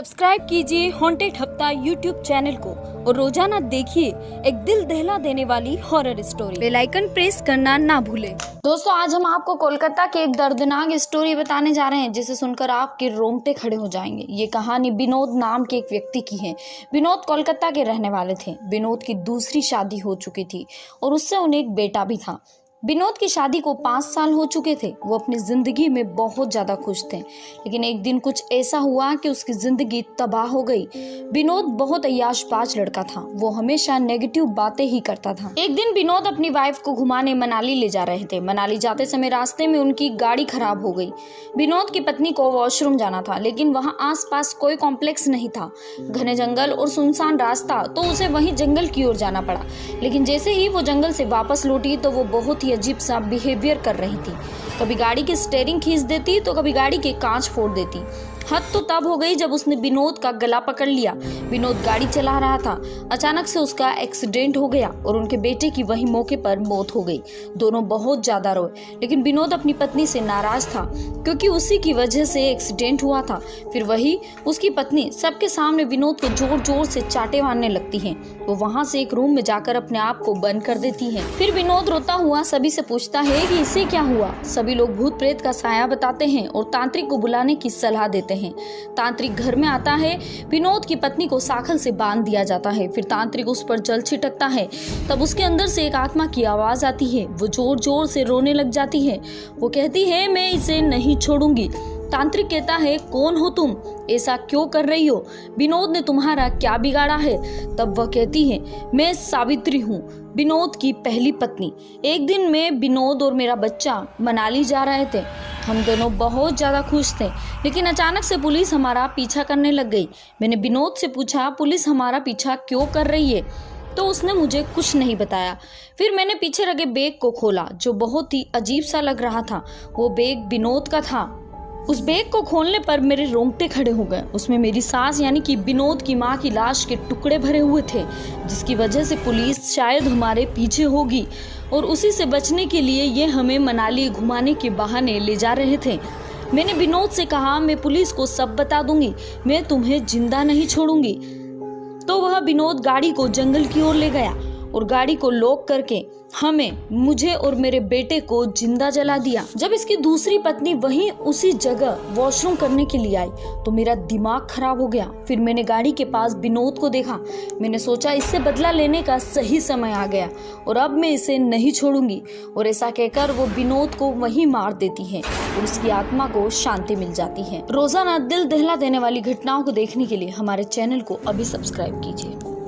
Subscribe कीजिए haunted हफ्ता YouTube channel को और रोजाना देखिए एक दिल दहला देने वाली horror story. Bell icon press करना ना भूलें। दोस्तों, आज हम आपको कोलकाता की एक दर्दनाक स्टोरी बताने जा रहे हैं जिसे सुनकर आपके रोंगटे खड़े हो जाएंगे। ये कहानी विनोद नाम के एक व्यक्ति की है। विनोद कोलकाता के रहने वाले थे। विनोद की दूसरी शादी हो चुकी थी और उससे उन्हें एक बेटा भी था। विनोद की शादी को 5 साल हो चुके थे। वो अपनी जिंदगी में बहुत ज्यादा खुश थे, लेकिन एक दिन कुछ ऐसा हुआ कि उसकी जिंदगी तबाह हो गई। विनोद बहुत अय्याशबाज लड़का था। वो हमेशा नेगेटिव बातें ही करता था। एक दिन विनोद अपनी वाइफ को घुमाने मनाली ले जा रहे थे। मनाली जाते समय रास्ते में उनकी गाड़ी खराब हो गई। विनोद की पत्नी को वॉशरूम जाना था, लेकिन वहाँ आसपास कोई कॉम्प्लेक्स नहीं था। घने जंगल और सुनसान रास्ता, तो उसे वहीं जंगल की ओर जाना पड़ा। लेकिन जैसे ही वो जंगल से वापस लौटी तो वो बहुत अजीब सा बिहेवियर कर रही थी। कभी गाड़ी की स्टीयरिंग खींच देती तो कभी गाड़ी के कांच फोड़ देती। हद तो तब हो गई जब उसने विनोद का गला पकड़ लिया। विनोद गाड़ी चला रहा था। अचानक से उसका एक्सीडेंट हो गया और उनके बेटे की वही मौके पर मौत हो गई। दोनों बहुत ज्यादा रोए, लेकिन विनोद अपनी पत्नी से नाराज था क्योंकि उसी की वजह से एक्सीडेंट हुआ था। फिर वही उसकी पत्नी सबके सामने विनोद को जोर जोर से चाटे मारने लगती है। वो वहाँ से एक रूम में जाकर अपने आप को बंद कर देती है। फिर विनोद रोता हुआ सभी से पूछता है कि इसे क्या हुआ। सभी लोग भूत प्रेत का साया बताते हैं और तांत्रिक को बुलाने की सलाह देते हैं। तांत्रिक घर में आता है। विनोद की पत्नी को साखल से बांध दिया जाता है। फिर तांत्रिक उस पर जल छिटकता है। तब उसके अंदर से एक आत्मा की आवाज आती है। वो जोर जोर से रोने लग जाती है। वो कहती है, मैं इसे नहीं छोड़ूंगी। तांत्रिक कहता है, कौन हो तुम? ऐसा क्यों कर रही हो? विनोद ने तुम्हारा क्या बिगाड़ा है? तब वह कहती है, मैं सावित्री हूँ, विनोद की पहली पत्नी। एक दिन मैं, विनोद और मेरा बच्चा मनाली जा रहे थे। हम दोनों बहुत ज़्यादा खुश थे, लेकिन अचानक से पुलिस हमारा पीछा करने लग गई। मैंने विनोद से पूछा, पुलिस हमारा पीछा क्यों कर रही है? तो उसने मुझे कुछ नहीं बताया। फिर मैंने पीछे रखे बैग को खोला, जो बहुत ही अजीब सा लग रहा था। वो बैग विनोद का था। उस बैग को खोलने पर मेरे रोंगटे खड़े हो गए। उसमें मेरी सास यानी कि विनोद की माँ की लाश के टुकड़े भरे हुए थे, जिसकी वजह से पुलिस शायद हमारे पीछे होगी और उसी से बचने के लिए ये हमें मनाली घुमाने के बहाने ले जा रहे थे। मैंने विनोद से कहा, मैं पुलिस को सब बता दूंगी, मैं तुम्हें जिंदा नहीं छोड़ूंगी। तो वह विनोद गाड़ी को जंगल की ओर ले गया और गाड़ी को लॉक करके मुझे और मेरे बेटे को जिंदा जला दिया। जब इसकी दूसरी पत्नी वहीं उसी जगह वॉशरूम करने के लिए आई तो मेरा दिमाग खराब हो गया। फिर मैंने गाड़ी के पास विनोद को देखा। मैंने सोचा, इससे बदला लेने का सही समय आ गया और अब मैं इसे नहीं छोड़ूंगी। और ऐसा कहकर वो विनोद को वहीं मार देती है और उसकी आत्मा को शांति मिल जाती है। रोजाना दिल दहला देने वाली घटनाओं को देखने के लिए हमारे चैनल को अभी सब्सक्राइब कीजिए।